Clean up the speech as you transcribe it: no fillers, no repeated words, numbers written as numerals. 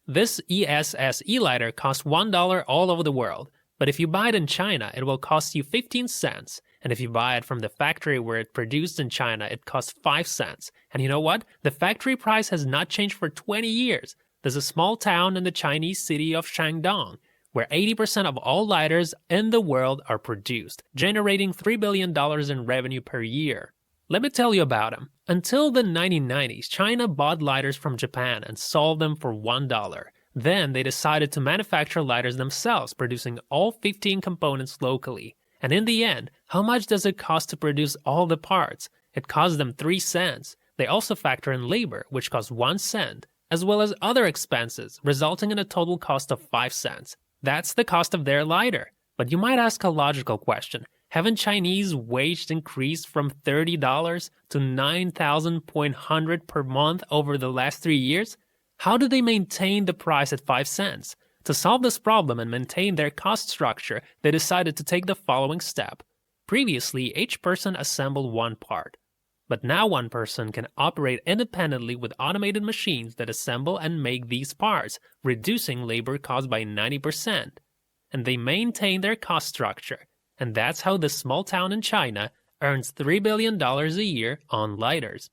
This ESSE lighter costs $1 all over the world, but if you buy it in China, it will cost you 15 cents. And if you buy it from the factory where it's produced in China, it costs 5 cents. And you know what? The factory price has not changed for 20 years. There's a small town in the Chinese city of Shandong, where 80% of all lighters in the world are produced, generating $3 billion in revenue per year. Let me tell you about them. Until the 1990s, China bought lighters from Japan and sold them for $1. Then they decided to manufacture lighters themselves, producing all 15 components locally. And in the end, how much does it cost to produce all the parts? It costs them 3 cents. They also factor in labor, which costs 1 cent, as well as other expenses, resulting in a total cost of 5 cents. That's the cost of their lighter. But you might ask a logical question. Haven't Chinese wages increased from $30 to $9,100 per month over the last 3 years? How do they maintain the price at 5 cents? To solve this problem and maintain their cost structure, they decided to take the following step. Previously, each person assembled one part. But now one person can operate independently with automated machines that assemble and make these parts, reducing labor costs by 90%. And they maintain their cost structure. And that's how this small town in China earns $3 billion a year on lighters.